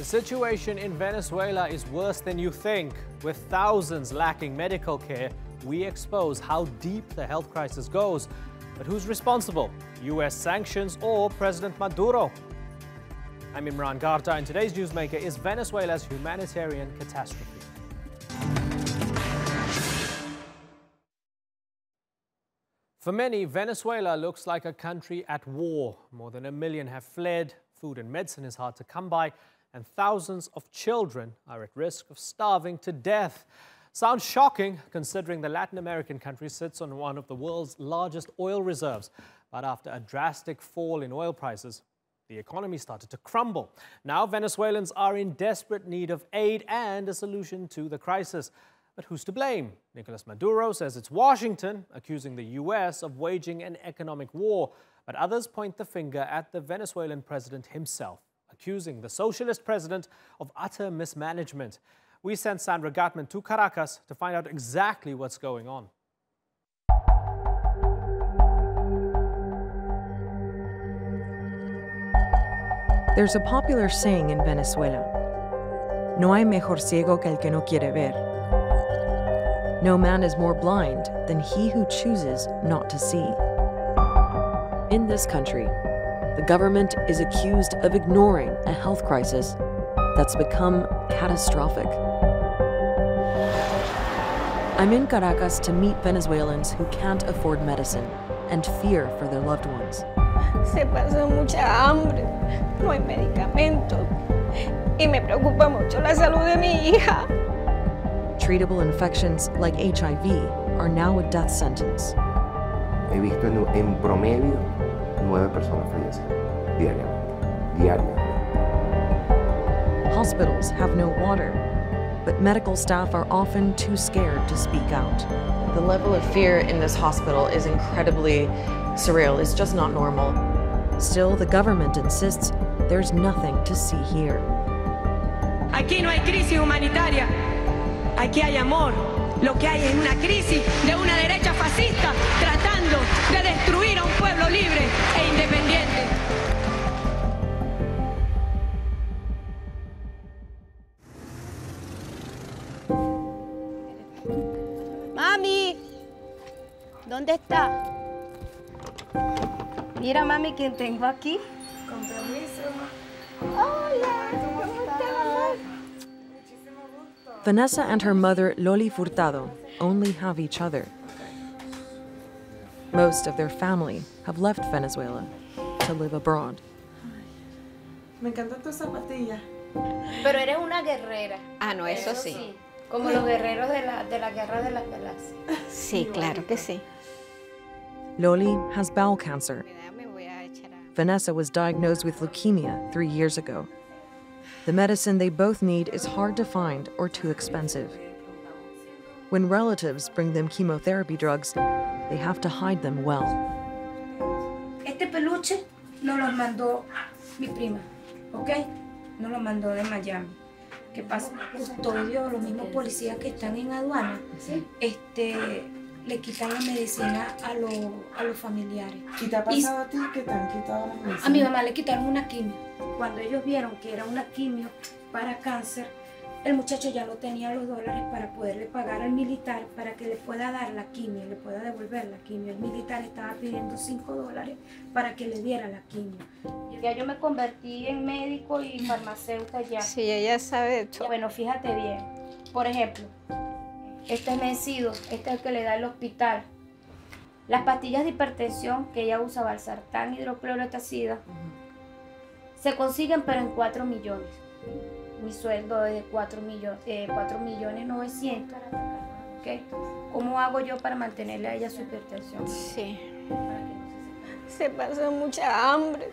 The situation in Venezuela is worse than you think. With thousands lacking medical care, we expose how deep the health crisis goes. But who's responsible? US sanctions or President Maduro? I'm Imran Garta, and today's Newsmaker is Venezuela's humanitarian catastrophe. For many, Venezuela looks like a country at war. More than 1 million have fled, food and medicine is hard to come by, and thousands of children are at risk of starving to death. Sounds shocking considering the Latin American country sits on one of the world's largest oil reserves. But after a drastic fall in oil prices, the economy started to crumble. Now Venezuelans are in desperate need of aid and a solution to the crisis. But who's to blame? Nicolas Maduro says it's Washington, accusing the US of waging an economic war. But others point the finger at the Venezuelan president himself, accusing the socialist president of utter mismanagement. We sent Sandra Gatman to Caracas to find out exactly what's going on. There's a popular saying in Venezuela: "No hay mejor ciego que el que no quiere ver." No man is more blind than he who chooses not to see. In this country, the government is accused of ignoring a health crisis that's become catastrophic. I'm in Caracas to meet Venezuelans who can't afford medicine and fear for their loved ones. Se pasa mucha hambre, no hay medicamentos y me preocupa mucho la salud de mi hija. Treatable infections like HIV are now a death sentence. He visto en promedio 9 personas fallecer diariamente. Hospitals have no water, but medical staff are often too scared to speak out. The level of fear in this hospital is incredibly surreal. It's just not normal. Still, the government insists there's nothing to see here. Aquí no hay crisis humanitaria. Aquí hay amor. Lo que hay es una crisis de una derecha fascista tratando de destruir a un pueblo libre e independiente. Mami, ¿dónde está? Mira, mami, ¿quién tengo aquí? Con permiso. Hola, ¿cómo estás? Muchísimo gusto. Vanessa and her mother, Loli Furtado, only have each other. Most of their family have left Venezuela to live abroad. Me encantan tus zapatillas. Pero eres una guerrera. Ah, no, eso sí. Como los guerreros de la guerra de las galaxias. Sí, claro que sí. Loli has bowel cancer. Vanessa was diagnosed with leukemia 3 years ago. The medicine they both need is hard to find or too expensive. When relatives bring them chemotherapy drugs, they have to hide them well. Este peluche nos lo mandó mi prima, ¿ok? Nos lo mandó de Miami. ¿Qué pasa? Custodios, los mismos policías que están en aduana, le quitan la medicina a los familiares. ¿Y te ha pasado a ti que te han quitado la medicina? A mi mamá le quitaron una quimio. Cuando ellos vieron que era una quimio para cáncer, el muchacho ya no tenía los dólares para poderle pagar al militar para que le pueda dar la quimio, le pueda devolver la quimio. El militar estaba pidiendo $5 para que le diera la quimio. Ya yo me convertí en médico y farmacéutica ya. Sí, ella sabe de todo. Bueno, fíjate bien. Por ejemplo, este es vencido, este es el que le da el hospital. Las pastillas de hipertensión que ella usa, valsartán, hidroclorotiazida, se consiguen pero en 4 millones. Mi sueldo es de 4.900.000. ¿Okay? ¿Cómo hago yo para mantenerle a ella su hipertensión? Sí. Se pasa mucha hambre,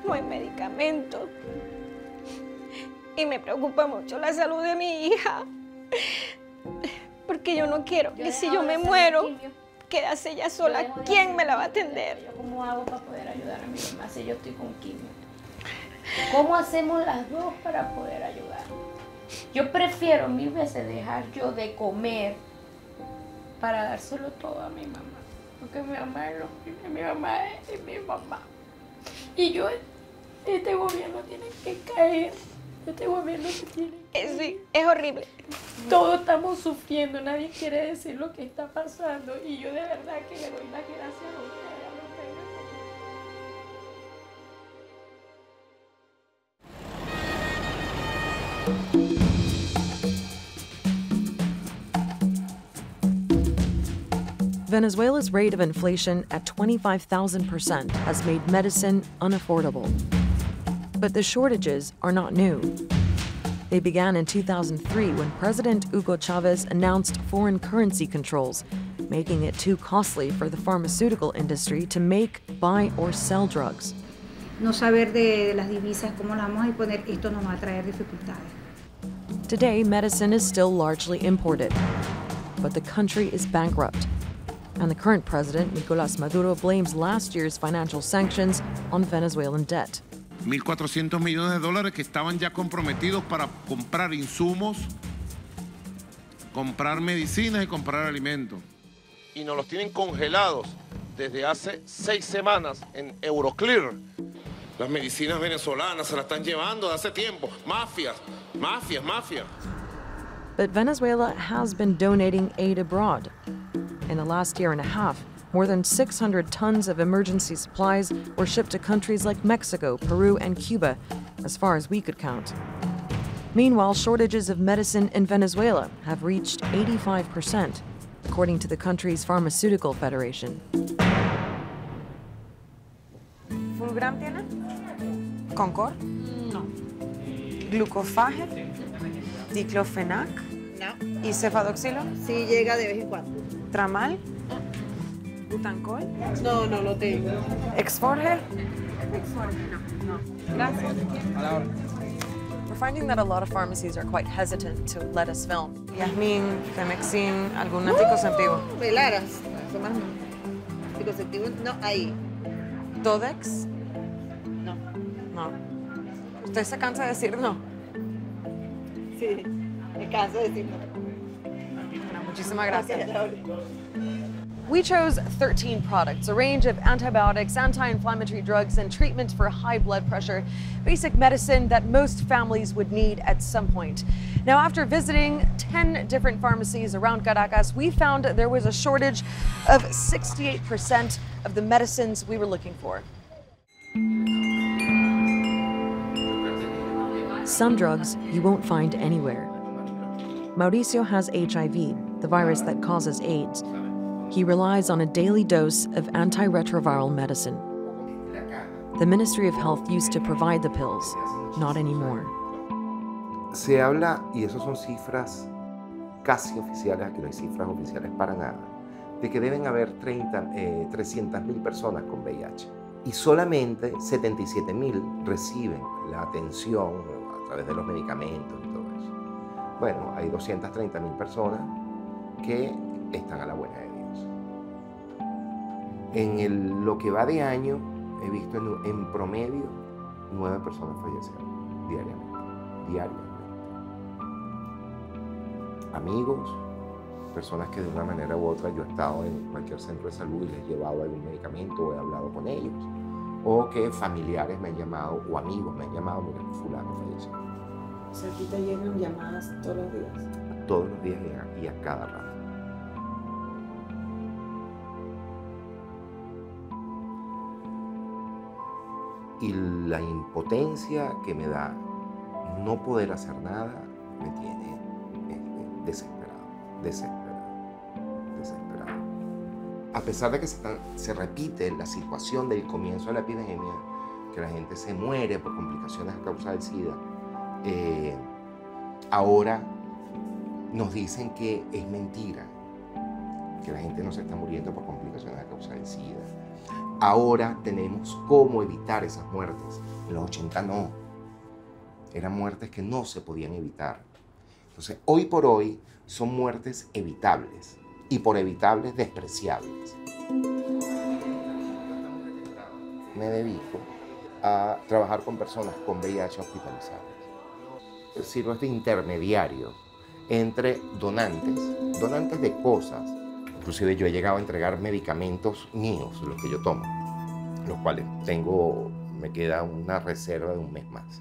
no hay medicamentos. Y me preocupa mucho la salud de mi hija. Porque yo no quiero que si yo me muero, quedase ella sola. ¿Quién me la va a atender? ¿Cómo hago para poder ayudar a mi mamá si yo estoy con quimio? ¿Cómo hacemos las dos para poder ayudar? Yo prefiero 1000 veces dejar yo de comer para dárselo todo a mi mamá. Porque mi mamá es lo primero, mi mamá es mi mamá. Y yo, este gobierno tiene que caer Este gobierno se tiene. Sí, es horrible. Todos estamos sufriendo, nadie quiere decir lo que está pasando y yo de verdad que le doy las gracias a ustedes. Venezuela's rate of inflation at 25,000% has made medicine unaffordable. But the shortages are not new. They began in 2003 when President Hugo Chavez announced foreign currency controls, making it too costly for the pharmaceutical industry to make, buy, or sell drugs. No saber de las divisas, cómo las vamos a imponer, esto nos va a traer dificultades. Today, medicine is still largely imported, but the country is bankrupt. And the current president, Nicolas Maduro, blames last year's financial sanctions on Venezuelan debt. 1.400 millones de dólares que estaban ya comprometidos para comprar insumos, comprar medicinas y comprar alimentos. Y nos los tienen congelados desde hace 6 semanas en Euroclear. Las medicinas venezolanas se las están llevando de hace tiempo. Mafias. But Venezuela has been donating aid abroad. In the last year and a half, more than 600 tons of emergency supplies were shipped to countries like Mexico, Peru, and Cuba, as far as we could count. Meanwhile, shortages of medicine in Venezuela have reached 85%, according to the country's pharmaceutical federation. ¿Fulgram tiene? ¿Concor? No. ¿Glucofage? ¿Diclofenac? No. ¿Y cefadoxilo? Sí, llega de vez en cuando. ¿Tramal? ¿Butancol? No, no lo tengo. ¿Exforge? No. Gracias. We're finding that a lot of pharmacies are quite hesitant to let us film. Yasmin, Femexin, algún anticonceptivo. Velaras. Son más anticonceptivos. No, ahí. ¿Todex? No. No. ¿Usted se cansa de decir no? Sí, me canso de decir no. Bueno, muchísimas gracias. We chose 13 products, a range of antibiotics, anti-inflammatory drugs, and treatment for high blood pressure, basic medicine that most families would need at some point. Now, after visiting 10 different pharmacies around Caracas, we found there was a shortage of 68% of the medicines we were looking for. Some drugs you won't find anywhere. Mauricio has HIV, the virus that causes AIDS. He relies on a daily dose of antiretroviral medicine. The Ministry of Health used to provide the pills, not anymore. Se habla, y eso son cifras casi oficiales, aquí no hay cifras oficiales para nada, de que deben haber 300.000 personas con VIH. Y solamente 77.000 reciben la atención a través de los medicamentos y todo eso. Bueno, hay 230.000 personas que están a la buena de Dios. En lo que va de año, he visto en promedio 9 personas fallecer diariamente. Amigos, personas que de una manera u otra yo he estado en cualquier centro de salud y les he llevado algún medicamento o he hablado con ellos, o que familiares me han llamado o amigos me han llamado, mira, fulano falleció. O sea, aquí te llegan llamadas todos los días. Todos los días y a cada rato. Y la impotencia que me da no poder hacer nada me tiene desesperado. A pesar de que se repite la situación del comienzo de la epidemia, que la gente se muere por complicaciones a causa del SIDA, ahora nos dicen que es mentira, que la gente no se está muriendo por complicaciones a causa del SIDA. Ahora tenemos cómo evitar esas muertes. En los 80 no. Eran muertes que no se podían evitar. Entonces, hoy por hoy son muertes evitables y por evitables despreciables. Me dedico a trabajar con personas con VIH hospitalizadas. Sirvo de intermediario entre donantes de cosas. Inclusive yo he llegado a entregar medicamentos míos, los que yo tomo, los cuales me queda una reserva de un mes más.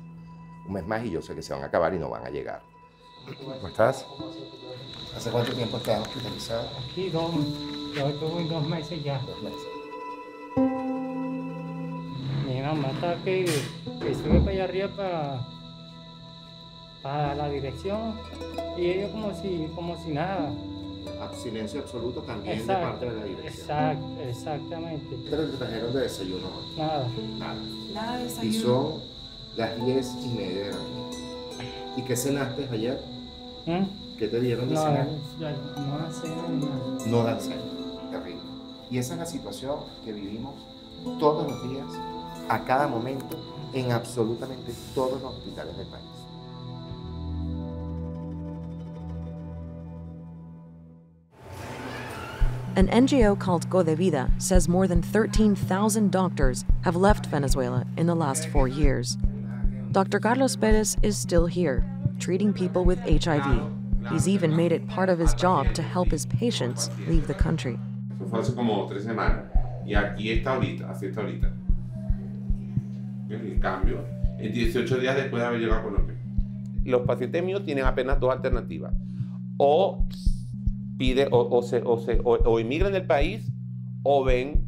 un mes más y yo sé que se van a acabar y no van a llegar. ¿Cómo estás? ¿Hace cuánto tiempo estás hospitalizado? Aquí yo estuve 2 meses ya. 2 meses. Mi mamá está que sube para allá arriba para la dirección y ellos como si nada. Silencio absoluto también de parte de la dirección. Exactamente. ¿Qué te trajeron de desayuno? Nada. Nada de desayuno. Y son las 10:30 de la mañana. ¿Y qué cenaste ayer? ¿Qué te dieron de cenar? No dan cena ni nada. No dan cena. Terrible. Y esa es la situación que vivimos todos los días, a cada momento, en absolutamente todos los hospitales del país. An NGO called Go de Vida says more than 13,000 doctors have left Venezuela in the last 4 years. Dr. Carlos Perez is still here, treating people with HIV. He's even made it part of his job to help his patients leave the country. Eso fue hace como 3 semanas. Y aquí está ahorita, así está ahorita. El cambio, en 18 días después de haber llegado a Colombia. Los pacientes míos tienen apenas 2 alternativas. O emigran del país o ven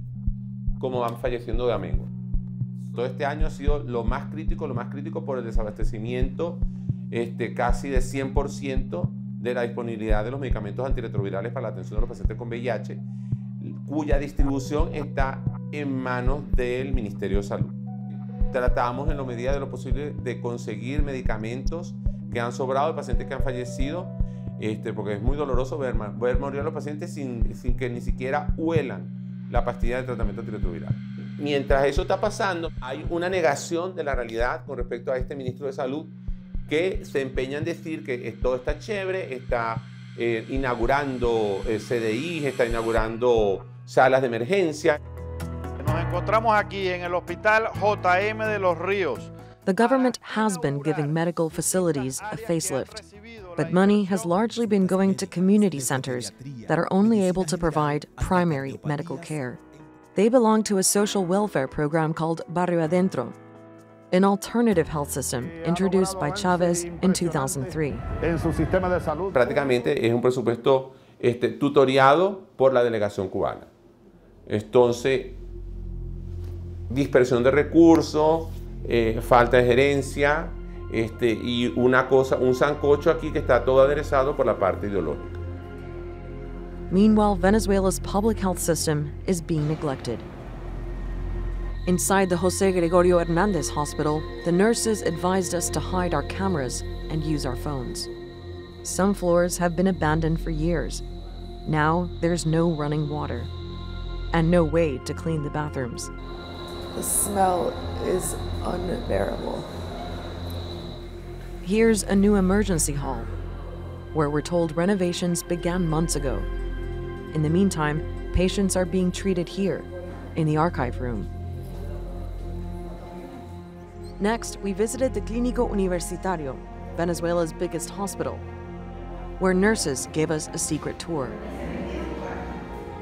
cómo van falleciendo de amengo. Todo este año ha sido lo más crítico por el desabastecimiento casi de 100% de la disponibilidad de los medicamentos antirretrovirales para la atención de los pacientes con VIH, cuya distribución está en manos del Ministerio de Salud. Tratamos en la medida de lo posible de conseguir medicamentos que han sobrado de pacientes que han fallecido, porque es muy doloroso ver morir a los pacientes sin que ni siquiera huelan la pastilla de tratamiento antirretroviral. Mientras eso está pasando, hay una negación de la realidad con respecto a este ministro de Salud que se empeña en decir que todo está chévere, está inaugurando CDI, está inaugurando salas de emergencia. Nos encontramos aquí en el Hospital JM de Los Ríos. The government has been giving medical facilities a facelift, but money has largely been going to community centers that are only able to provide primary medical care. They belong to a social welfare program called Barrio Adentro, an alternative health system introduced by Chávez in 2003. Prácticamente es un presupuesto tutoriado por la delegación cubana. Entonces, dispersión de recursos, falta de gerencia y un sancocho aquí que está todo aderezado por la parte ideológica. Meanwhile, Venezuela's public health system is being neglected. Inside the José Gregorio Hernández Hospital, the nurses advised us to hide our cameras and use our phones. Some floors have been abandoned for years. Now there's no running water and no way to clean the bathrooms. The smell is unbearable. Here's a new emergency hall, where we're told renovations began months ago. In the meantime, patients are being treated here, in the archive room. Next, we visited the Clínico Universitario, Venezuela's biggest hospital, where nurses gave us a secret tour.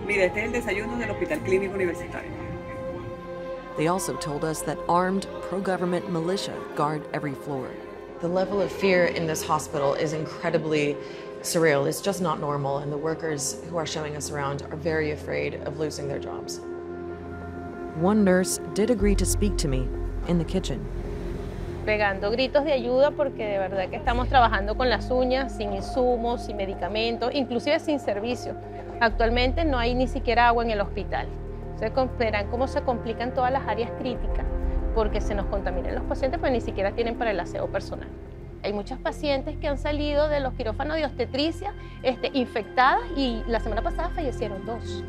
Mira, este es el desayuno del Hospital Clínico Universitario. They also told us that armed pro-government militia guard every floor. The level of fear in this hospital is incredibly surreal. It's just not normal, and the workers who are showing us around are very afraid of losing their jobs. One nurse did agree to speak to me in the kitchen. Pegando gritos de ayuda porque de verdad que estamos trabajando con las uñas, sin insumos, sin medicamentos, inclusive sin servicio. Actualmente no hay ni siquiera agua en el hospital. Verán cómo se complican todas las áreas críticas porque se nos contaminan los pacientes, pues ni siquiera tienen para el aseo personal. Hay muchas pacientes que han salido de los quirófanos de obstetricia infectadas y la semana pasada fallecieron 2.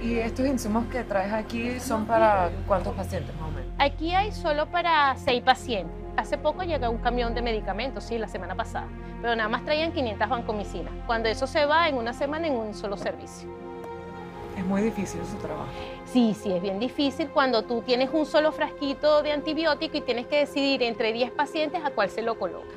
¿Y estos insumos que traes aquí son para cuántos pacientes más o menos? Aquí hay solo para 6 pacientes. Hace poco llegó un camión de medicamentos, sí, la semana pasada, pero nada más traían 500 vancomicinas. Cuando eso se va en una semana en un solo servicio. Es muy difícil su trabajo. Sí, es bien difícil cuando tú tienes un solo frasquito de antibiótico y tienes que decidir entre 10 pacientes a cuál se lo coloca.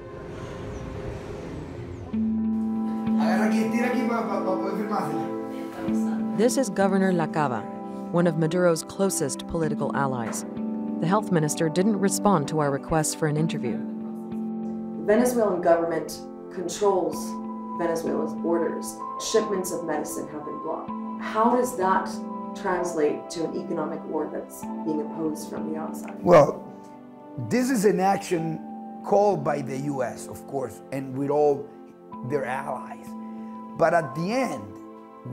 Agarra aquí, tira aquí para poder firmársela. This is Governor Lacaba, one of Maduro's closest political allies. The health minister didn't respond to our request for an interview. Venezuelan government controls Venezuela's borders. Shipments of medicine have been blocked. How does that translate to an economic war that's being imposed from the outside? Well, this is an action called by the US, of course, and with all their allies. But at the end,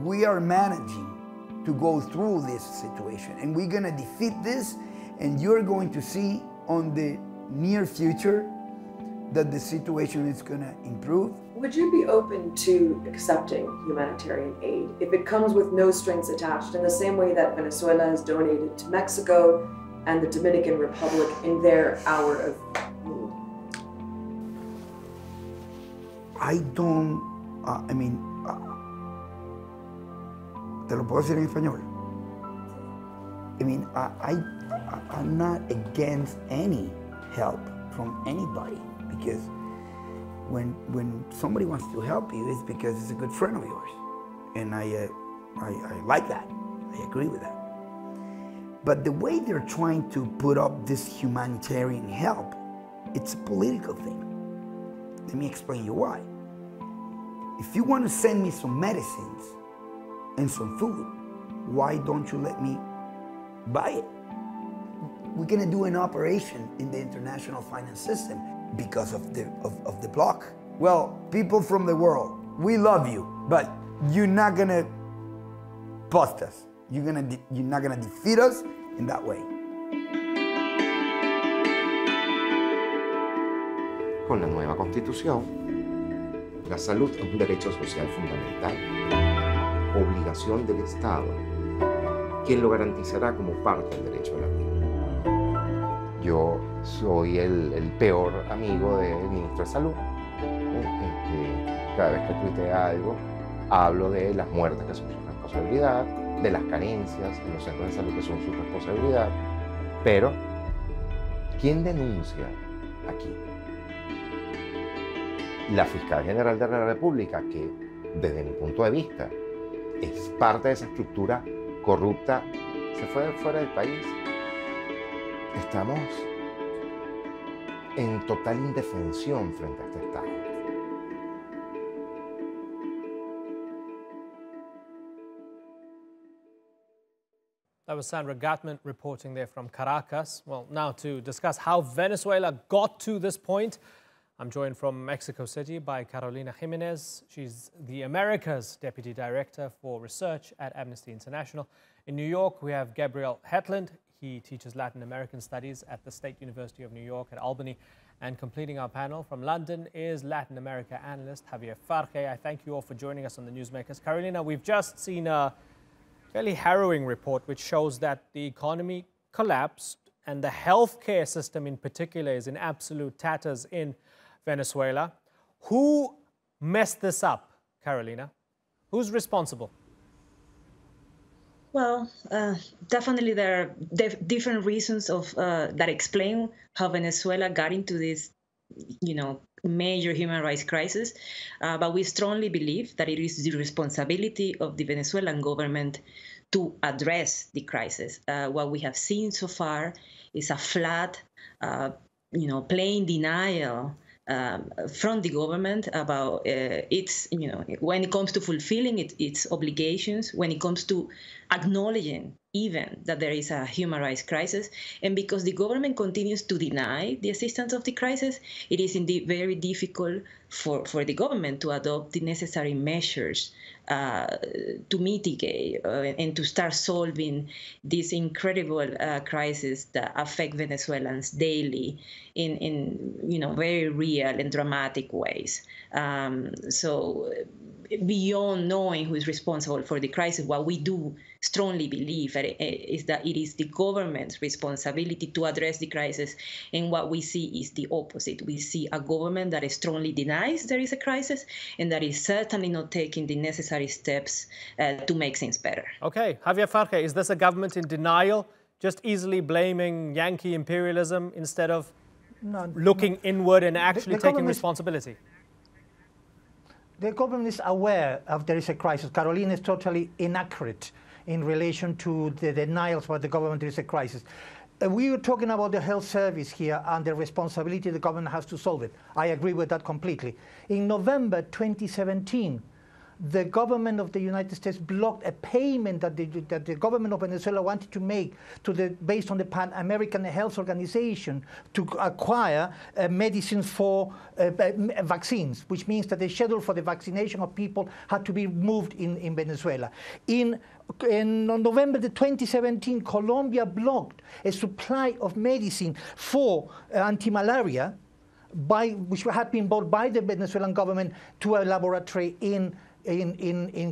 we are managing to go through this situation, and we're gonna defeat this, and you're going to see on the near future that the situation is gonna improve. Would you be open to accepting humanitarian aid if it comes with no strings attached, in the same way that Venezuela has donated to Mexico and the Dominican Republic in their hour of need? I don't, ¿te lo puedo decir en español? I'm not against any help from anybody, because when somebody wants to help you, it's because it's a good friend of yours. And I like that. I agree with that. But the way they're trying to put up this humanitarian help, it's a political thing. Let me explain you why. If you want to send me some medicines and some food, why don't you let me buy it? We're gonna do an operation in the international finance system because of the block. Well, people from the world, we love you, but you're not gonna bust us. You're not gonna defeat us in that way. Con la nueva Constitución, la salud es un derecho social fundamental, obligación del Estado, quien lo garantizará como parte del derecho a la vida. Yo soy el peor amigo del ministro de Salud. Cada vez que tuitea algo, hablo de las muertes que son su responsabilidad, de las carencias en los centros de salud que son su responsabilidad. Pero, ¿quién denuncia aquí? La Fiscal General de la República, que desde mi punto de vista es parte de esa estructura corrupta, se fue fuera del país. Estamos en total indefensión frente a este Estado. That was Sandra Gatman reporting there from Caracas. Well, now to discuss how Venezuela got to this point, I'm joined from Mexico City by Carolina Jimenez. She's the Americas Deputy Director for Research at Amnesty International. In New York, we have Gabriel Hetland. He teaches Latin American Studies at the State University of New York at Albany. And completing our panel from London is Latin America analyst Javier Farque. I thank you all for joining us on the Newsmakers. Carolina, we've just seen a fairly harrowing report which shows that the economy collapsed and the healthcare system in particular is in absolute tatters in Venezuela. Who messed this up, Carolina? Who's responsible? Well, definitely there are different reasons that explain how Venezuela got into this, major human rights crisis. But we strongly believe that it is the responsibility of the Venezuelan government to address the crisis. What we have seen so far is a flat, plain denial from the government about its, when it comes to fulfilling its obligations, when it comes to acknowledging even that there is a human rights crisis. And because the government continues to deny the existence of the crisis, it is indeed very difficult for the government to adopt the necessary measures to mitigate and to start solving this incredible crisis that affect Venezuelans daily in very real and dramatic ways. So beyond knowing who is responsible for the crisis, what we do strongly believe is that it is the government's responsibility to address the crisis. And what we see is the opposite. We see a government that strongly denies there is a crisis and that is certainly not taking the necessary steps to make things better. Okay, Javier Farque, is this a government in denial, just easily blaming Yankee imperialism instead of looking inward and actually taking responsibility? The government is aware of there is a crisis. Carolina is totally inaccurate in relation to the denials by the government there is a crisis. we were talking about the health service here and the responsibility the government has to solve it. I agree with that completely. In November 2017, the government of the United States blocked a payment that the government of Venezuela wanted to make based on the Pan American Health Organization to acquire medicines for vaccines, which means that the schedule for the vaccination of people had to be moved in Venezuela. In November 2017, Colombia blocked a supply of medicine for anti-malaria, which had been bought by the Venezuelan government to a laboratory in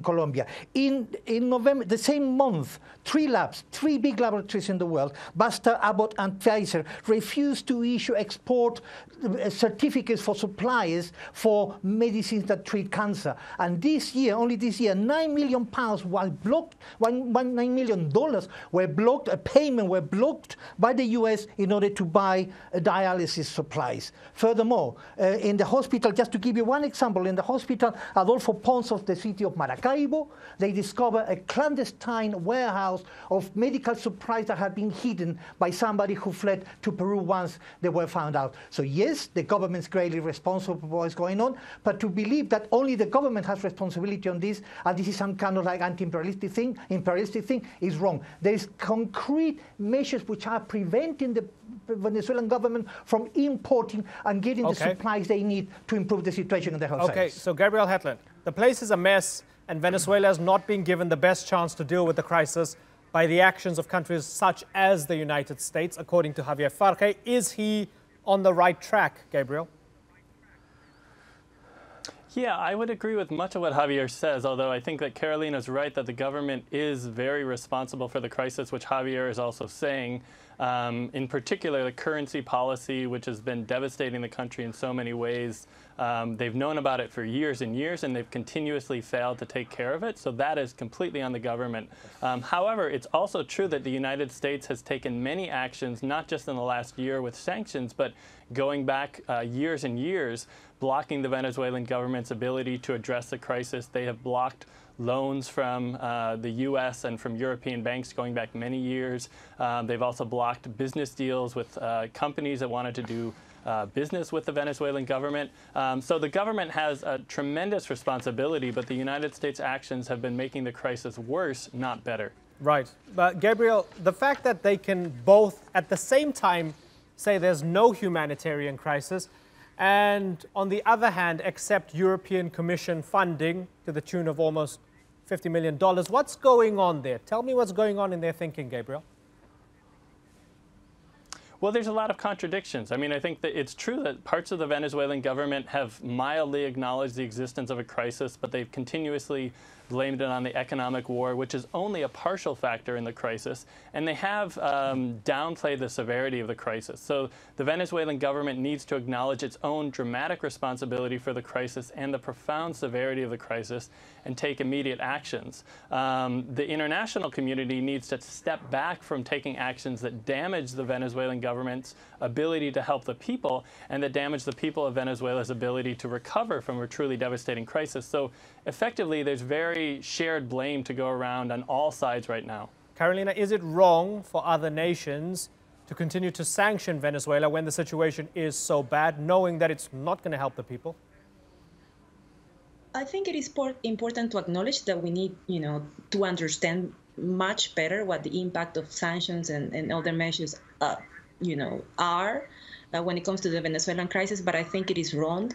Colombia. In November, the same month, three big laboratories in the world, Basta, Abbott, and Pfizer, refused to issue export certificates for suppliers for medicines that treat cancer. And this year, only this year, £9 million was blocked, $9 million were blocked, a payment were blocked by the US in order to buy dialysis supplies. Furthermore, in the hospital, just to give you one example, in the hospital Adolfo Pons of the city of Maracaibo, they discovered a clandestine warehouse of medical supplies that had been hidden by somebody who fled to Peru once they were found out. So yes, the government's greatly responsible for what is going on, but to believe that only the government has responsibility on this, and this is some kind of like anti-imperialistic thing, is wrong. There is concrete measures which are preventing the Venezuelan government from importing and getting the supplies they need to improve the situation in the health service. Okay, so Gabriel Hetland, the place is a mess, and Venezuela is not being given the best chance to deal with the crisis by the actions of countries such as the United States, according to Javier Farque. Is he on the right track, Gabriel? Yeah, I would agree with much of what Javier says, although I think that Carolina's right that the government is very responsible for the crisis, which Javier is also saying. In particular, the currency policy, which has been devastating the country in so many ways. They've known about it for years and years, and they've continuously failed to take care of it. So that is completely on the government. However, it's also true that the United States has taken many actions, not just in the last year with sanctions, but going back years and years, blocking the Venezuelan government's ability to address the crisis. They have blocked loans from the U.S. and from European banks going back many years. They've also blocked business deals with companies that wanted to do business with the Venezuelan government. So the government has a tremendous responsibility, but the United States' actions have been making the crisis worse, not better. Right. But Gabriel, the fact that they can both at the same time say there's no humanitarian crisis and on the other hand accept European Commission funding to the tune of almost $50 million. What's going on there? Tell me what's going on in their thinking, Gabriel. Well, there's a lot of contradictions. I mean, I think that it's true that parts of the Venezuelan government have mildly acknowledged the existence of a crisis, but they've continuously blamed it on the economic war, which is only a partial factor in the crisis, and they have downplayed the severity of the crisis. So the Venezuelan government needs to acknowledge its own dramatic responsibility for the crisis and the profound severity of the crisis and take immediate actions. The international community needs to step back from taking actions that damage the Venezuelan government's ability to help the people and that damage the people of Venezuela's ability to recover from a truly devastating crisis. So effectively, there's very shared blame to go around on all sides right now. Carolina, is it wrong for other nations to continue to sanction Venezuela when the situation is so bad, knowing that it's not going to help the people? I think it is important to acknowledge that we need, to understand much better what the impact of sanctions and other measures, are when it comes to the Venezuelan crisis. But I think it is wrong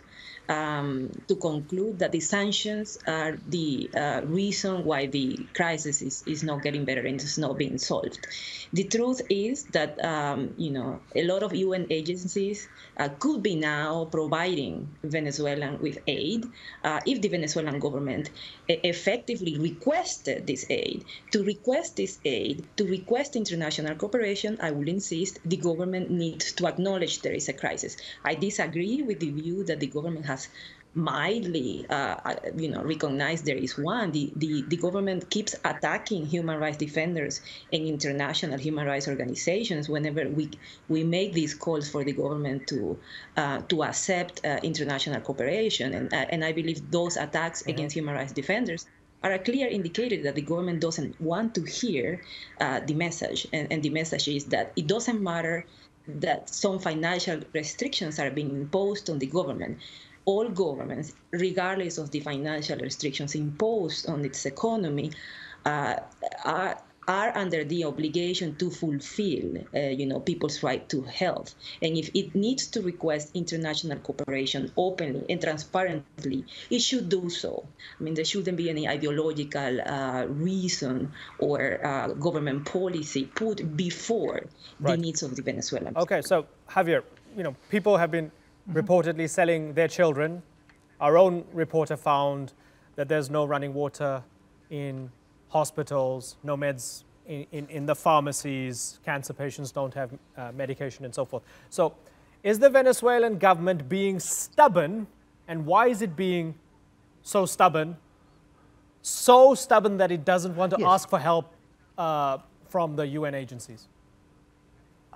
to conclude that the sanctions are the reason why the crisis is not getting better and it's not being solved. The truth is that, a lot of UN agencies could be now providing Venezuelan with aid if the Venezuelan government effectively requested this aid. To request this aid, to request international cooperation, I will insist, the government needs to acknowledge there is a crisis. I disagree with the view that the government has mildly, recognized there is one. The government keeps attacking human rights defenders and international human rights organizations whenever we make these calls for the government to accept international cooperation. And I believe those attacks against human rights defenders are a clear indicator that the government doesn't want to hear the message. And the message is that it doesn't matter that some financial restrictions are being imposed on the government. All governments, regardless of the financial restrictions imposed on its economy, are under the obligation to fulfill, people's right to health. And if it needs to request international cooperation openly and transparently, it should do so. I mean, there shouldn't be any ideological reason or government policy put before the needs of the Venezuelans. Okay, so Javier, people have been reportedly selling their children. Our own reporter found that there's no running water in hospitals, no meds in the pharmacies, cancer patients don't have medication and so forth. So is the Venezuelan government being stubborn, and why is it being so stubborn? So stubborn that it doesn't want to ask for help from the UN agencies?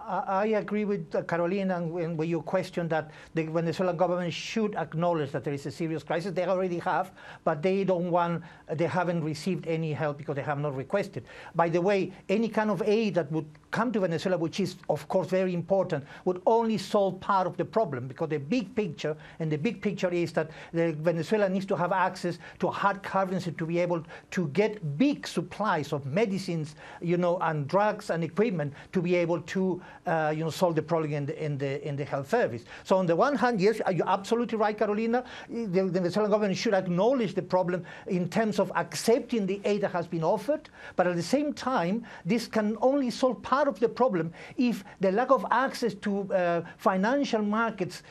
I agree with Carolina when you question that the Venezuelan government should acknowledge that there is a serious crisis. They already have, but they haven't received any help because they have not requested. By the way, any kind of aid that would come to Venezuela, which is of course very important, would only solve part of the problem, because the big picture is that Venezuela needs to have access to hard currency to be able to get big supplies of medicines, and drugs and equipment to be able to solve the problem in the health service. So on the one hand, yes, you're absolutely right, Carolina. The Venezuelan government should acknowledge the problem in terms of accepting the aid that has been offered, but at the same time, this can only solve part of the problem if the lack of access to financial markets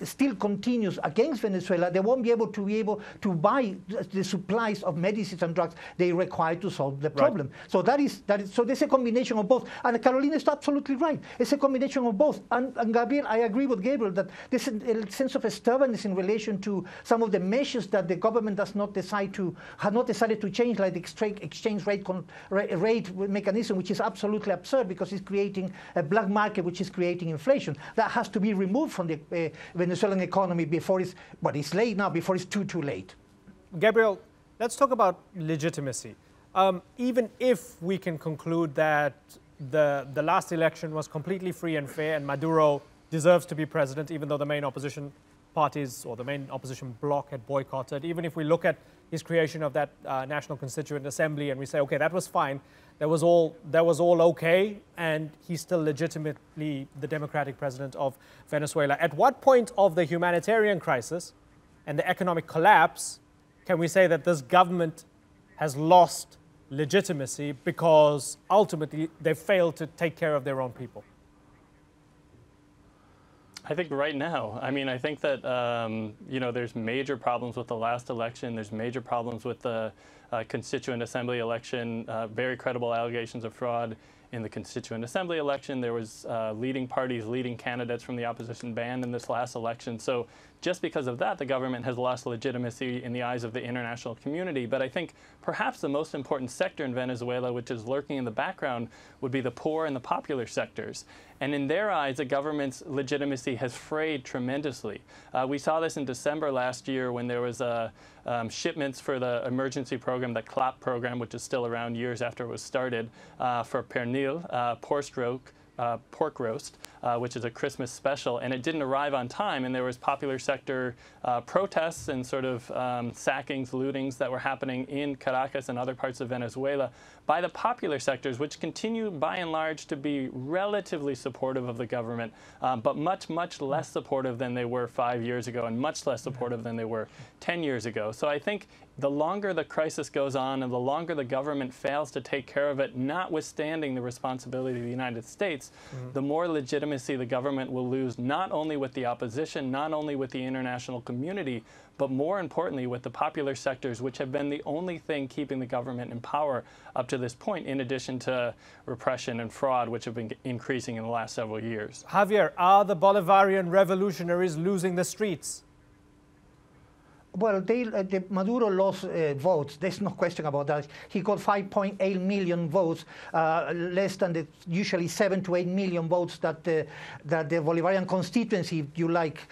still continues against Venezuela. They won't be able to buy the supplies of medicines and drugs they require to solve the problem. So so there's a combination of both. And Carolina is absolutely right. It's a combination of both. And Gabriel, I agree with Gabriel that there's a sense of stubbornness in relation to some of the measures that the government has not decided to change, like the exchange rate mechanism, which is absolutely absurd because it's creating a black market, which is creating inflation. That has to be removed from the Venezuelan economy before it's late now, before it's too late. Gabriel, let's talk about legitimacy. Even if we can conclude that the last election was completely free and fair and Maduro deserves to be president, even though the main opposition parties or the main opposition bloc had boycotted, even if we look at his creation of that National Constituent Assembly and we say, okay, that was fine, that was all okay, and he's still legitimately the democratic president of Venezuela. At what point of the humanitarian crisis and the economic collapse can we say that this government has lost legitimacy because ultimately they failed to take care of their own people? I think right now. I mean, I think that, there's major problems with the last election. There's major problems with the Constituent Assembly election, very credible allegations of fraud in the Constituent Assembly election. There was leading candidates from the opposition banned in this last election. So just because of that, the government has lost legitimacy in the eyes of the international community. But I think perhaps the most important sector in Venezuela, which is lurking in the background, would be the poor and the popular sectors. And in their eyes, the government's legitimacy has frayed tremendously. We saw this in December last year when there was shipments for the emergency program, the CLAP program, which is still around years after it was started, for pernil, pork roast, which is a Christmas special, and it didn't arrive on time, and there was popular sector protests and sort of sackings, lootings that were happening in Caracas and other parts of Venezuela by the popular sectors, which continue by and large to be relatively supportive of the government, but much, much less supportive than they were 5 years ago and much less supportive than they were 10 years ago. So I think the longer the crisis goes on and the longer the government fails to take care of it, notwithstanding the responsibility of the United States, the more legitimacy the government will lose, not only with the opposition, not only with the international community, but more importantly with the popular sectors, which have been the only thing keeping the government in power up to this point, in addition to repression and fraud, which have been increasing in the last several years. Javier, are the Bolivarian revolutionaries losing the streets? Well, Maduro lost votes. There's no question about that. He got 5.8 million votes, less than the usually 7 to 8 million votes that the Bolivarian constituency, if you like,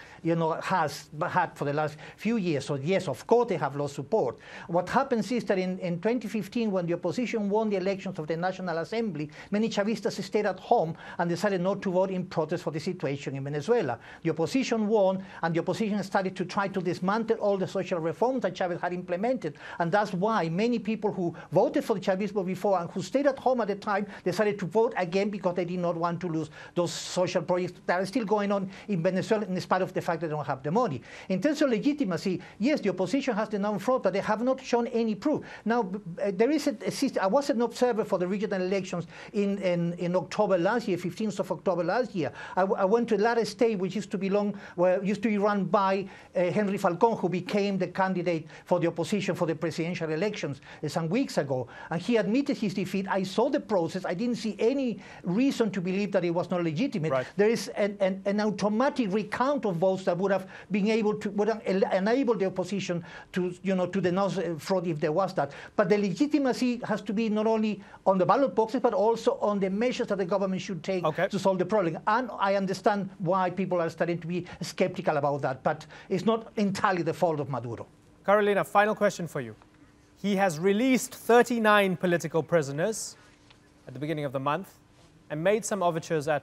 has had for the last few years. So yes, of course, they have lost support. What happens is that in 2015, when the opposition won the elections of the National Assembly, many Chavistas stayed at home and decided not to vote in protest for the situation in Venezuela. The opposition won, and the opposition started to try to dismantle all the social reforms that Chavez had implemented. And that's why many people who voted for the Chavismo before and who stayed at home at the time decided to vote again, because they did not want to lose those social projects that are still going on in Venezuela, in spite of the fact that they don't have the money. In terms of legitimacy, yes, the opposition has the non-fraud, but they have not shown any proof. Now, there is a system. I was an observer for the regional elections in October last year, 15th of October last year. I went to Lara State, which used to be run by Henry Falcón, who became the candidate for the opposition for the presidential elections some weeks ago. And he admitted his defeat. I saw the process. I didn't see any reason to believe that it was not legitimate. Right. There is an automatic recount of votes that would have been able to enable the opposition to denounce fraud if there was that. But the legitimacy has to be not only on the ballot boxes, but also on the measures that the government should take to solve the problem. And I understand why people are starting to be skeptical about that, but it's not entirely the fault of Maduro. Carolina, final question for you. He has released 39 political prisoners at the beginning of the month and made some overtures at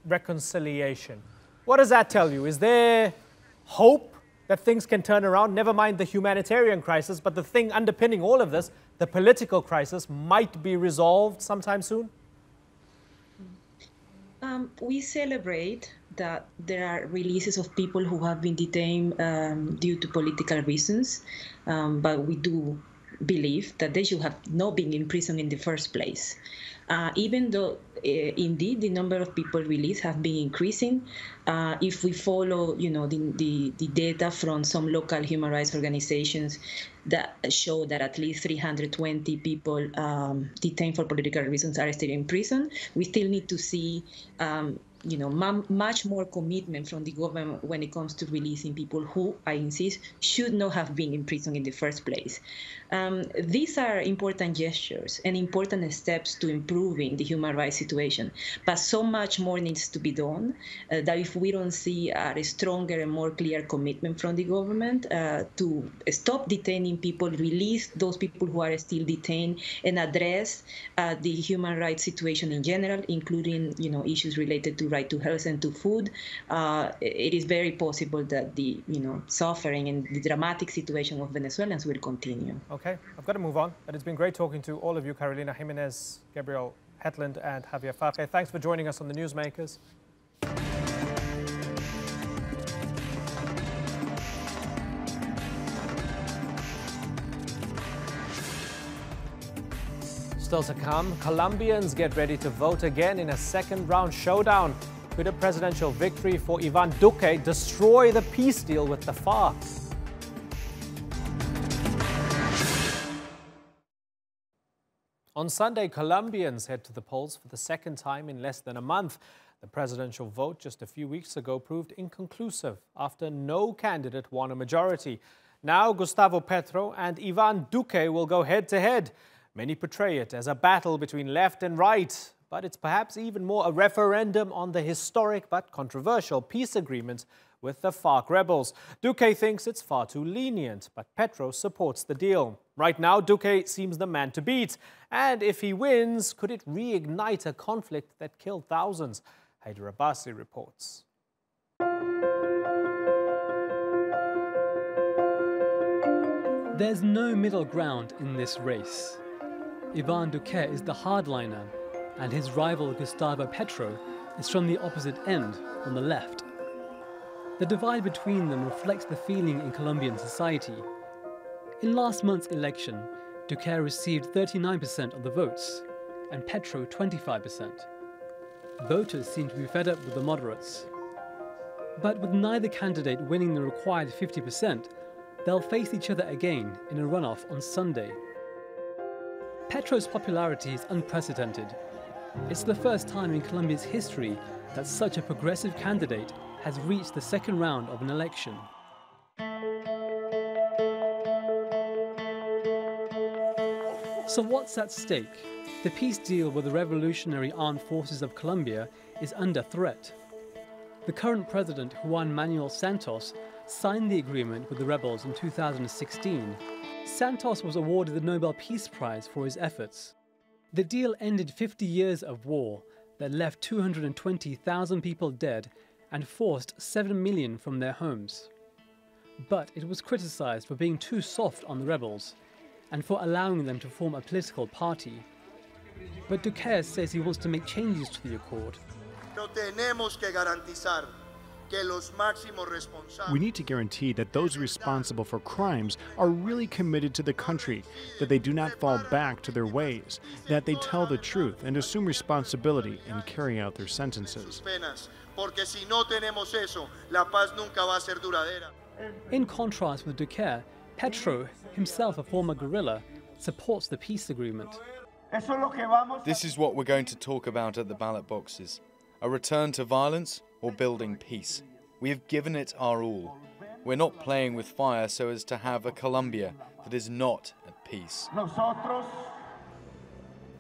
reconciliation. What does that tell you? Is there hope that things can turn around? Never mind the humanitarian crisis, but the thing underpinning all of this, the political crisis, might be resolved sometime soon? We celebrate that there are releases of people who have been detained due to political reasons, but we do believe that they should have not been in prison in the first place. Even though, indeed, the number of people released have been increasing, if we follow, the data from some local human rights organizations that show that at least 320 people detained for political reasons are still in prison, we still need to see much more commitment from the government when it comes to releasing people who, I insist, should not have been in prison in the first place. These are important gestures and important steps to improving the human rights situation, but so much more needs to be done that if we don't see a stronger and more clear commitment from the government to stop detaining people, release those people who are still detained, and address the human rights situation in general, including issues related to right to health and to food, it is very possible that the suffering and the dramatic situation of Venezuelans will continue. Okay, I've got to move on, but it's been great talking to all of you, Carolina Jimenez, Gabriel Hetland, and Javier FARC. Thanks for joining us on the Newsmakers. Still to come, Colombians get ready to vote again in a second-round showdown. Could a presidential victory for Ivan Duque destroy the peace deal with the FARC? On Sunday, Colombians head to the polls for the second time in less than a month. The presidential vote just a few weeks ago proved inconclusive after no candidate won a majority. Now Gustavo Petro and Ivan Duque will go head-to-head. Many portray it as a battle between left and right, but it's perhaps even more a referendum on the historic but controversial peace agreement with the FARC rebels. Duque thinks it's far too lenient, but Petro supports the deal. Right now, Duque seems the man to beat. And if he wins, could it reignite a conflict that killed thousands? Haider Abbasi reports. There's no middle ground in this race. Ivan Duque is the hardliner, and his rival Gustavo Petro is from the opposite end, on the left. The divide between them reflects the feeling in Colombian society. In last month's election, Duque received 39% of the votes, and Petro 25%. Voters seem to be fed up with the moderates. But with neither candidate winning the required 50%, they'll face each other again in a runoff on Sunday. Petro's popularity is unprecedented. It's the first time in Colombia's history that such a progressive candidate has reached the second round of an election. So what's at stake? The peace deal with the Revolutionary Armed Forces of Colombia is under threat. The current president, Juan Manuel Santos, signed the agreement with the rebels in 2016. Santos was awarded the Nobel Peace Prize for his efforts. The deal ended 50 years of war that left 220,000 people dead and forced 7 million from their homes. But it was criticized for being too soft on the rebels and for allowing them to form a political party. But Duque says he wants to make changes to the accord. We need to guarantee that those responsible for crimes are really committed to the country, that they do not fall back to their ways, that they tell the truth and assume responsibility in carrying out their sentences. In contrast with Duque, Petro, himself a former guerrilla, supports the peace agreement. This is what we're going to talk about at the ballot boxes. A return to violence or building peace. We have given it our all. We're not playing with fire so as to have a Colombia that is not at peace.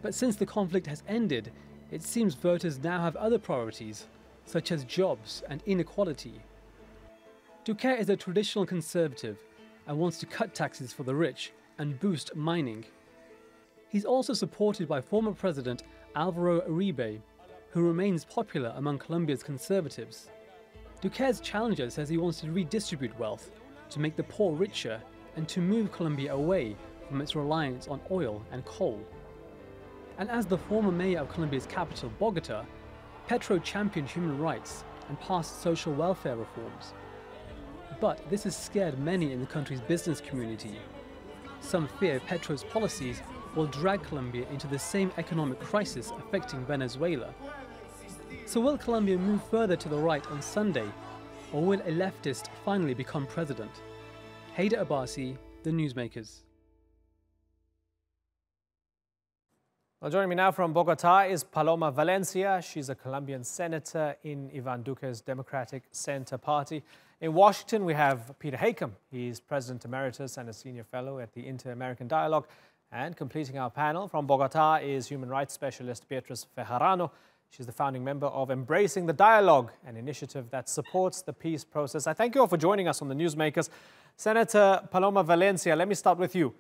But since the conflict has ended, it seems voters now have other priorities, such as jobs and inequality. Duque is a traditional conservative and wants to cut taxes for the rich and boost mining. He's also supported by former President Álvaro Uribe, who remains popular among Colombia's conservatives. Duque's challenger says he wants to redistribute wealth, to make the poor richer, and to move Colombia away from its reliance on oil and coal. And as the former mayor of Colombia's capital, Bogota, Petro championed human rights and passed social welfare reforms. But this has scared many in the country's business community. Some fear Petro's policies will drag Colombia into the same economic crisis affecting Venezuela. So will Colombia move further to the right on Sunday, or will a leftist finally become president? Haider Abbasi, The Newsmakers. Well, joining me now from Bogota is Paloma Valencia. She's a Colombian senator in Ivan Duque's Democratic Center Party. In Washington, we have Peter Hakem. He's President Emeritus and a Senior Fellow at the Inter-American Dialogue. And completing our panel from Bogota is human rights specialist Beatriz Verano. She's the founding member of Embracing the Dialogue, an initiative that supports the peace process. I thank you all for joining us on the Newsmakers. Senator Paloma Valencia, let me start with you.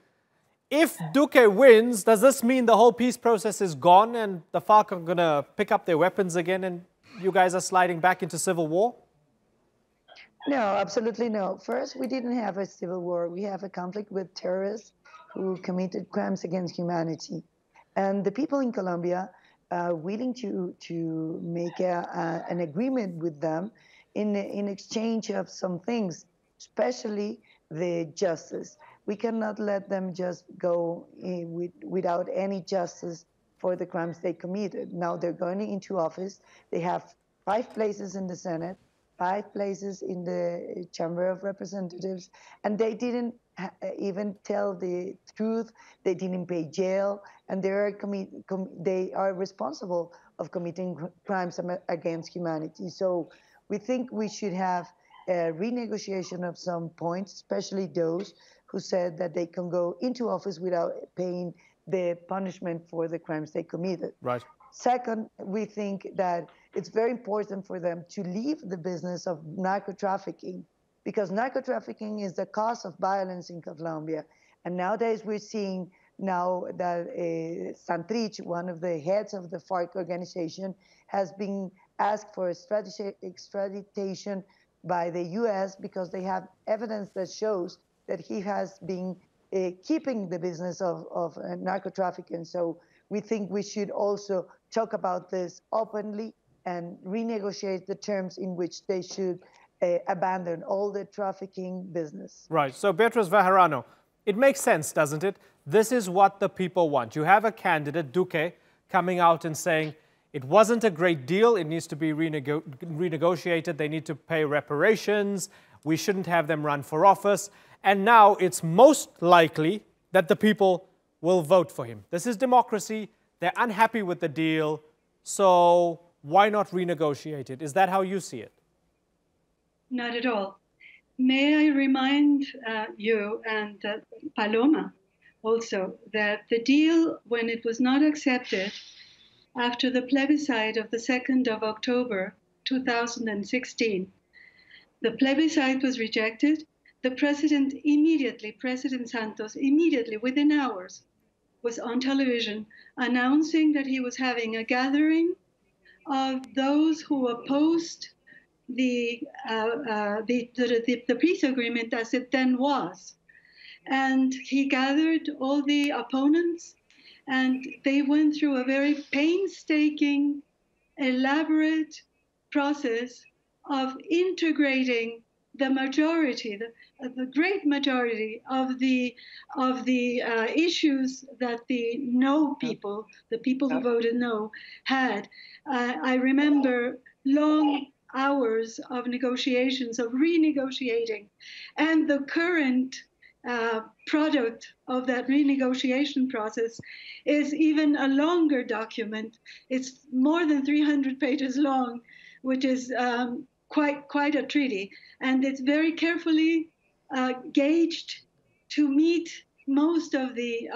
If Duque wins, does this mean the whole peace process is gone and the FARC are going to pick up their weapons again and you guys are sliding back into civil war? No, absolutely no. First, we didn't have a civil war. We have a conflict with terrorists who committed crimes against humanity. And the people in Colombia are willing to make an agreement with them in exchange of some things, especially the justice. We cannot let them just go without any justice for the crimes they committed. Now they're going into office. They have 5 places in the Senate, 5 places in the Chamber of Representatives, and they didn't even tell the truth. They didn't pay jail, and they are responsible of committing crimes against humanity. So we think we should have a renegotiation of some points, especially those who said that they can go into office without paying the punishment for the crimes they committed. Right. Second, we think that it's very important for them to leave the business of narco-trafficking, because narco-trafficking is the cause of violence in Colombia. And nowadays we're seeing now that Santrich, one of the heads of the FARC organization, has been asked for extradition by the U.S. because they have evidence that shows that he has been keeping the business of narco-trafficking. So we think we should also talk about this openly and renegotiate the terms in which they should abandon all the trafficking business. Right. So Beatriz Verano, it makes sense, doesn't it? This is what the people want. You have a candidate, Duque, coming out and saying it wasn't a great deal. It needs to be renegotiated. They need to pay reparations. We shouldn't have them run for office. And now it's most likely that the people will vote for him. This is democracy. They're unhappy with the deal. So why not renegotiate it? Is that how you see it? Not at all. May I remind you and Paloma also that the deal, when it was not accepted after the plebiscite of the 2nd of October 2016, the plebiscite was rejected. The president immediately, President Santos, immediately, within hours, was on television announcing that he was having a gathering of those who opposed the peace agreement as it then was. And he gathered all the opponents, and they went through a very painstaking, elaborate process of integrating the majority, the great majority of the issues that the no people, the people who voted no, had. I remember long hours of negotiations, of renegotiating, and the current product of that renegotiation process is even a longer document. It's more than 300 pages long, which is quite a treaty, and it's very carefully gauged to meet most of the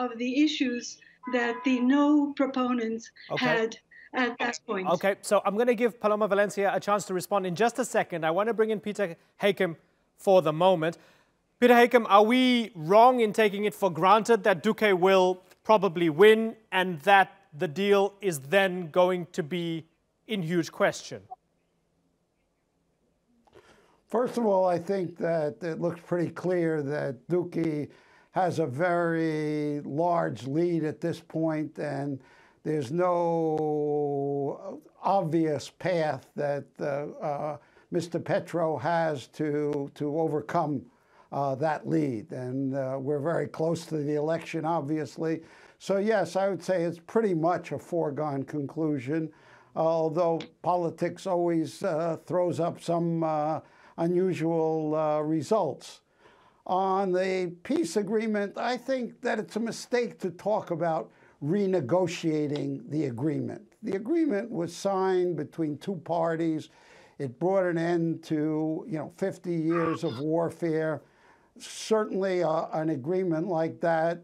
issues that the no proponents had at that point. Okay, so I'm going to give Paloma Valencia a chance to respond in just a second. I want to bring in Peter Hakem for the moment. Peter Hakem, are we wrong in taking it for granted that Duque will probably win and that the deal is then going to be in huge question? First of all, I think that it looks pretty clear that Duque has a very large lead at this point, and there's no obvious path that Mr. Petro has to overcome that lead. And we're very close to the election, obviously. So yes, I would say it's pretty much a foregone conclusion, although politics always throws up some unusual results. On the peace agreement, I think that it's a mistake to talk about renegotiating the agreement. The agreement was signed between two parties. It brought an end to 50 years of warfare. Certainly an agreement like that,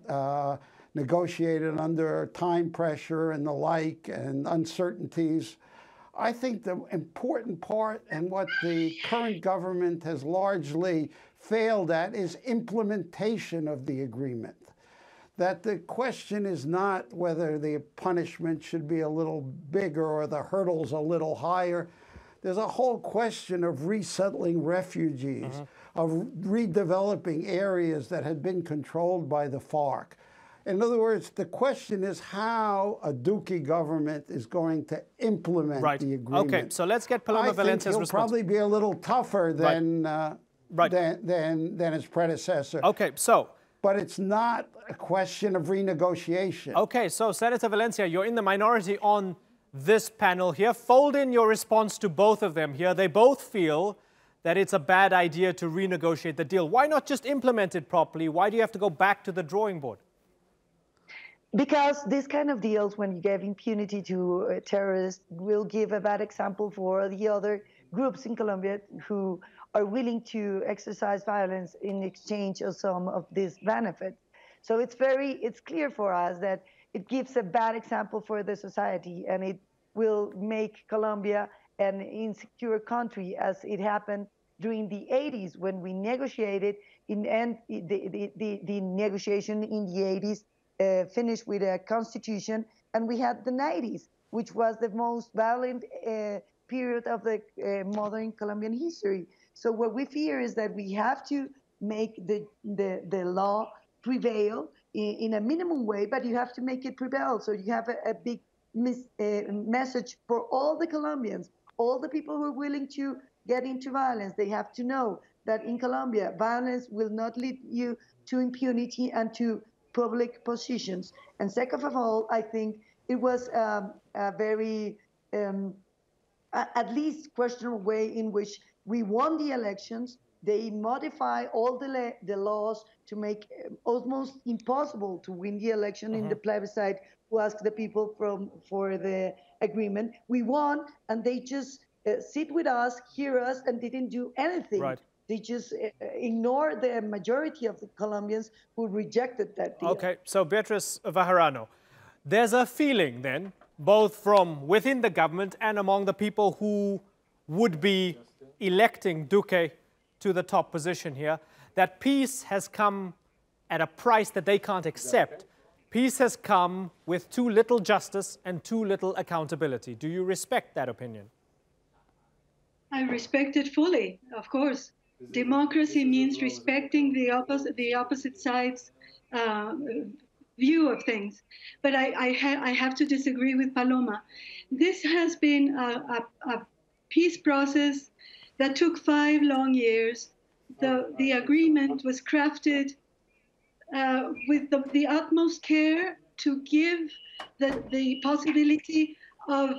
negotiated under time pressure and the like and uncertainties. I think the important part and what the current government has largely failed at is implementation of the agreement. That the question is not whether the punishment should be a little bigger or the hurdles a little higher. There's a whole question of resettling refugees, of redeveloping areas that had been controlled by the FARC. In other words, the question is how a Duque government is going to implement the agreement. Okay, so let's get Paloma Valencia's response. He'll probably be a little tougher than his predecessor. Okay, so. But it's not a question of renegotiation. Okay, so Senator Valencia, you're in the minority on this panel here. Fold in your response to both of them here. They both feel that it's a bad idea to renegotiate the deal. Why not just implement it properly? Why do you have to go back to the drawing board? Because this kind of deals, when you give impunity to terrorists, will give a bad example for the other groups in Colombia who are willing to exercise violence in exchange of some of these benefits. So it's clear for us that it gives a bad example for the society, and it will make Colombia an insecure country, as it happened during the 80s when we negotiated, the negotiation in the 80s finished with a constitution, and we had the 90s, which was the most violent period of the modern Colombian history. So what we fear is that we have to make the law prevail in a minimum way, but you have to make it prevail. So you have a big message for all the Colombians, all the people who are willing to get into violence. They have to know that in Colombia, violence will not lead you to impunity and to public positions. And second of all, I think it was a very, at least questionable way in which we won the elections. They modify all the laws to make almost impossible to win the election in the plebiscite, who asked the people for the agreement. We won, and they just sit with us, hear us, and didn't do anything They just ignore the majority of the Colombians who rejected that deal. Okay, so Beatriz Verano, there's a feeling then, both from within the government and among the people who would be electing Duque to the top position here, that peace has come at a price that they can't accept. Peace has come with too little justice and too little accountability. Do you respect that opinion? I respect it fully, of course. Democracy means respecting the opposite side's view of things. But I have to disagree with Paloma. This has been a peace process that took 5 long years. The agreement was crafted with the utmost care to give the possibility of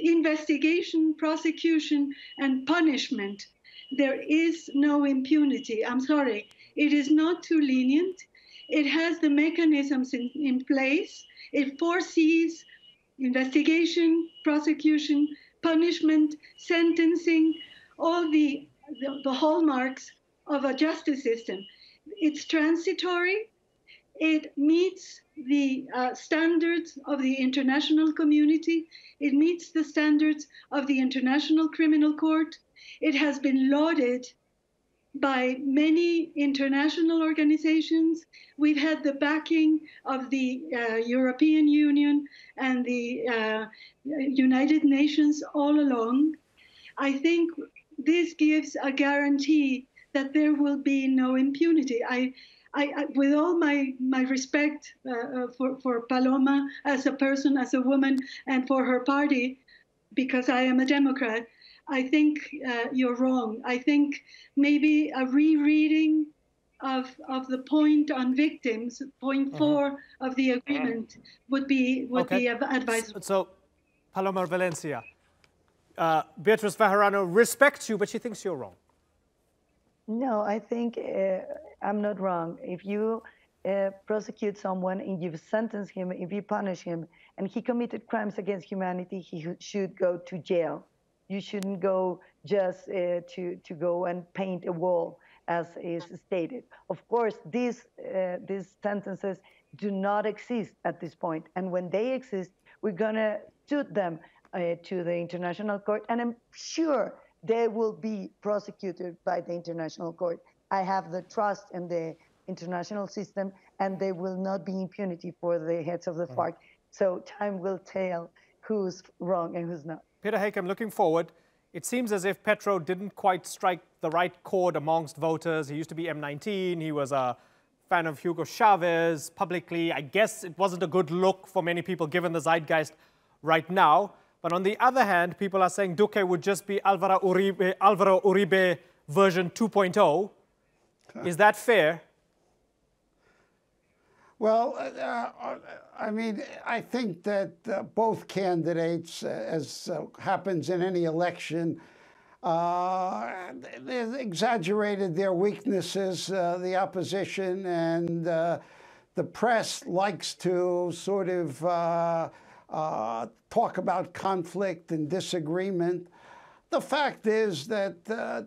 investigation, prosecution, and punishment. There is no impunity. I'm sorry. It is not too lenient. It has the mechanisms in place. It foresees investigation, prosecution, punishment, sentencing, all the hallmarks of a justice system. It's transitory. It meets the standards of the international community. It meets the standards of the International Criminal Court. It has been lauded by many international organizations. We've had the backing of the European Union and the United Nations all along. I think this gives a guarantee that there will be no impunity. I with all my respect for Paloma as a person, as a woman, and for her party, because I am a Democrat, I think you're wrong. I think maybe a rereading of the point on victims, point 4 of the agreement, would be advisable. So, Paloma Valencia, Beatriz Verano respects you, but she thinks you're wrong. No, I think I'm not wrong. If you prosecute someone and you sentence him, if you punish him, and he committed crimes against humanity, he should go to jail. You shouldn't go just to go and paint a wall, as is stated. Of course, these sentences do not exist at this point. And when they exist, we're going to suit them to the International Court. And I'm sure they will be prosecuted by the International Court. I have the trust in the international system, and there will not be impunity for the heads of the FARC. So time will tell who's wrong and who's not. Peter Hakem, looking forward, it seems as if Petro didn't quite strike the right chord amongst voters. He used to be M19. He was a fan of Hugo Chavez publicly. I guess it wasn't a good look for many people given the zeitgeist right now. But on the other hand, people are saying Duque would just be Alvaro Uribe version 2.0. Is that fair? Well, I mean, I think that both candidates, as happens in any election, they exaggerated their weaknesses, the opposition, and the press likes to sort of talk about conflict and disagreement. The fact is that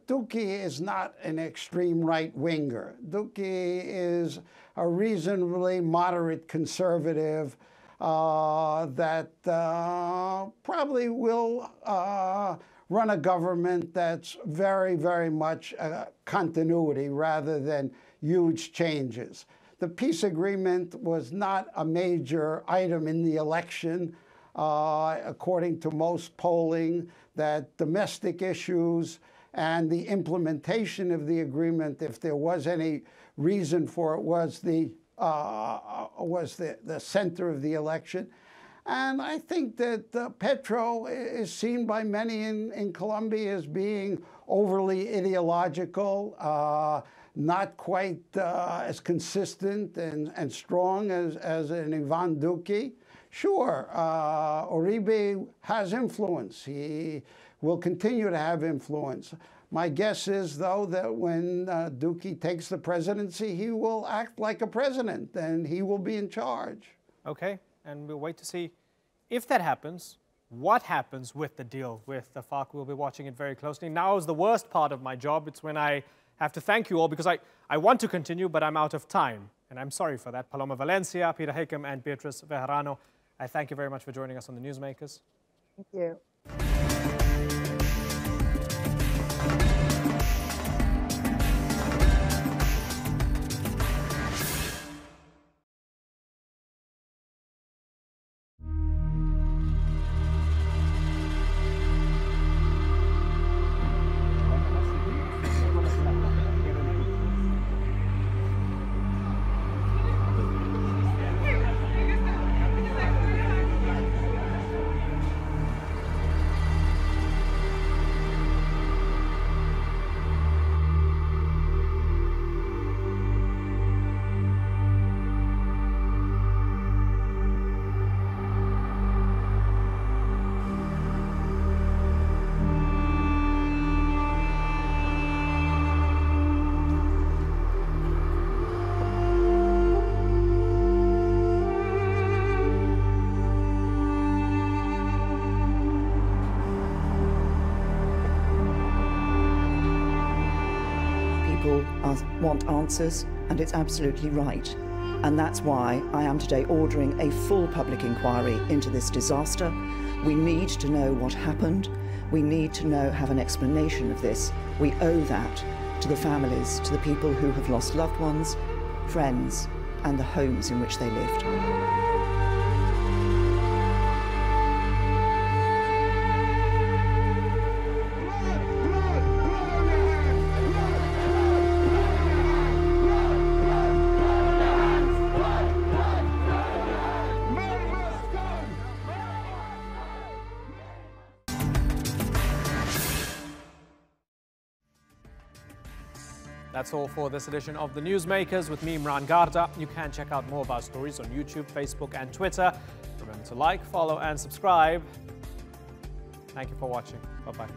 Duque is not an extreme right-winger. Duque is a reasonably moderate conservative that probably will run a government that's very, very much continuity rather than huge changes. The peace agreement was not a major item in the election, according to most polling, that domestic issues and the implementation of the agreement, if there was any reason for it, was the center of the election. And I think that Petro is seen by many in Colombia as being overly ideological, not quite as consistent and strong as an Ivan Duque. Sure, Uribe has influence. He will continue to have influence. My guess is, though, that when Duque takes the presidency, he will act like a president and he will be in charge. Okay, and we'll wait to see if that happens. what happens with the deal with the FARC. We'll be watching it very closely. Now is the worst part of my job. It's when I have to thank you all because I want to continue, but I'm out of time. And I'm sorry for that. Paloma Valencia, Peter Hakem, and Beatriz Verano, I thank you very much for joining us on the Newsmakers. Thank you. Want answers, and it's absolutely right. And that's why I am today ordering a full public inquiry into this disaster. We need to know what happened. We need to have an explanation of this. We owe that to the families, to the people who have lost loved ones, friends, and the homes in which they lived. That's all for this edition of the Newsmakers with me, Imran Garda. You can check out more of our stories on YouTube, Facebook, and Twitter. Remember to like, follow, and subscribe. Thank you for watching. Bye-bye.